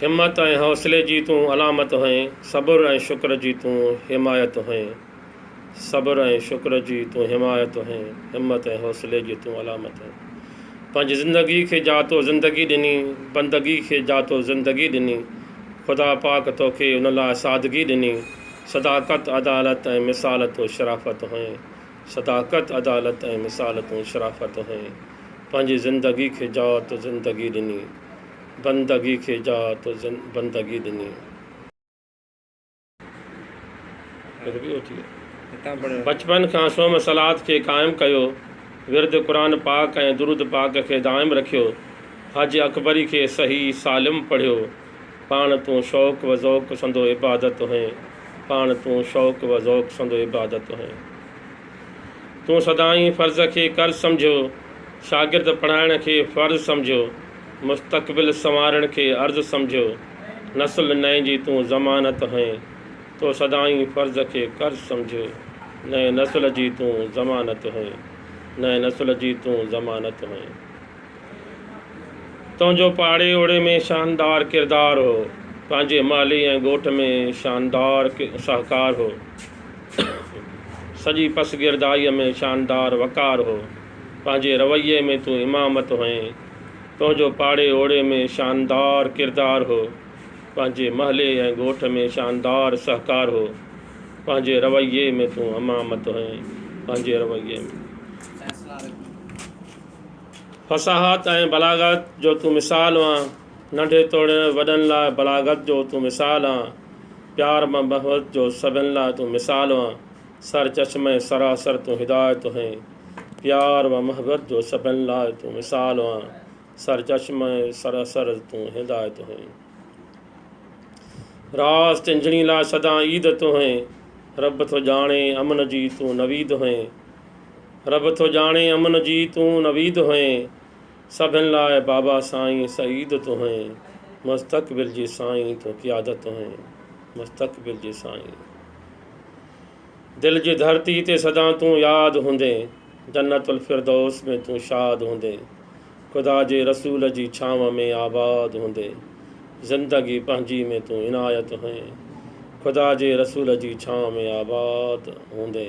हिम्मत ऐं हौसले जी तूं अलामत हैं, सब्र ऐं शुक्र जी तूं हिमायत हैं। सब्र ऐं शुक्र जी तूं हिमायत हैं, हिम्मत ऐं हौसले जी तूं अलामत हैं। पंहिंजी ज़िंदगी खे जातो ज़िंदगी ॾिनी, बंदगी खे जातो ज़िंदगी ॾिनी, ख़ुदा पाक तोखे उन लाइ सादगी ॾिनी। सदाकत अदालत ऐं मिसाल तो शराफ़त हैं, सदाकत अदालत ऐं मिसाल तूं शराफ़त हैं। पंहिंजी ज़िंदगी खे जातो ज़िंदगी ॾिनी, बंदगी खे जातो बंदगी ॾिनी। बचपन खां सोम सलात खे क़ाइमु कयो, विर्द क़ुरान पाक ऐं दुरूद पाक खे दाइमु रखियो। हज अकबरी खे सही सालिम पढ़ियो, पाण तूं शौक़ व ज़ौक़ संदो इबादत हैं, पाण तूं शौक़ व ज़ौक़ संदो इबादत हैं। तूं सदाईं फ़र्ज़ खे कर सम्झो, शागिर्द पढ़ाइण खे फ़र्ज़ सम्झो, मुस्तक़बिल संवारण खे अर्ज़ सम्झो, नस्ल नए जी तूं ज़मानत हैं। तो सदाईं फ़र्ज़ खे कर सम्झो, नए नस्ल जी तूं ज़मानत हैं, नए नस्ल जी तूं ज़मानत हैं। तुंहिंजो पाड़े ओड़े में शानदार किरदार हो, पंहिंजे माली ऐं ॻोठ में शानदार सहकार हो। सॼी पसगिरदाईअ में शानदार वक़ार हो, पंहिंजे रवैये में तूं इमामत हैं। तुंहिंजो पाड़े ओड़े में शानदार किरदार हो, पंहिंजे महले ऐं ॻोठ में शानदार सहकार हो, पंहिंजे रवैये में तूं इमामत हैं, पंहिंजे रवैये में। फ़साहत ऐं बलागत जो तूं मिसाल आं, नंढे तोड़े वॾनि लाइ बलागत जो तूं मिसाल आं। प्यार मोहब्बत जो सभिनि लाइ तूं मिसाल आं, सर चश्मे सरासर तूं हिदायत हैं। प्यार व मोहब्बत जो सभिनि लाइ तूं मिसाल आं, सर चश्मे सरासर तूं हिदायत हैं। रास तिंजणी लाइ सदा ईद तो हैं, रब थो ॼाणे अमन जी तूं नवीद हैं। रब थो ॼाणे अमन जी तूं नवीद हैं। सभिनि लाइ बाबा साईं सईद तो हैं, मुस्तक़बिल जी साईं तो क़ियादत हैं, मुस्तक़बिल जी साईं। दिल जी धरती ते सदा तूं यादि हूंदे, जन्नतुल फिरदौस में तूं शाद हूंदे, ख़ुदा जे रसूल जी छांव में आबाद हूंदे, ज़िंदगी पंहिंजी में तूं इनायत हैं। ख़ुदा जे रसूल जी छांव में आबाद हूंदे,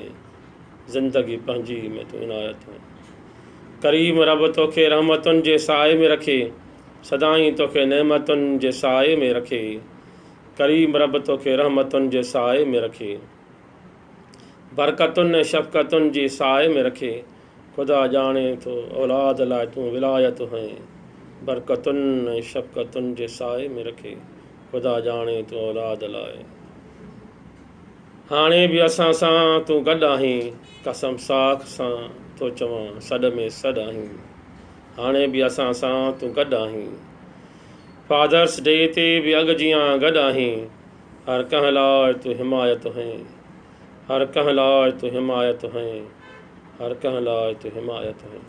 ज़िंदगी पंहिंजी में तूं इनायत हैं। करीम रब तोखे रहमतुनि जे साए में रखे, सदाईं तोखे नेमतुनि जे साए में रखे। करीम रब तोखे रहमतुनि जे साए में रखे, बरकतुनि ऐं शफ़क़तुनि जी साए में रखे। ख़ुदा ॼाणे थो औलाद लाइ तूं विलायत हैं, बरकतुनि ऐं शफ़क़तुनि जे साए में रखे। ख़ुदा ॼाणे थो औलाद लाइ। हाणे बि असां सां तूं गॾु आहीं, कसम साख सां थो चवां सॾ में सॾ आहीं। हाणे बि असां सां तूं गॾु आहीं, फादर्स डे ते बि अॻु जीअं गॾु आहीं। हर कंहिं लाइ तूं हिमायत हैं, हर कंहिं लाइ तूं हिमायत हैं, हर कंहिं लाइ तूं हिमायत हैं।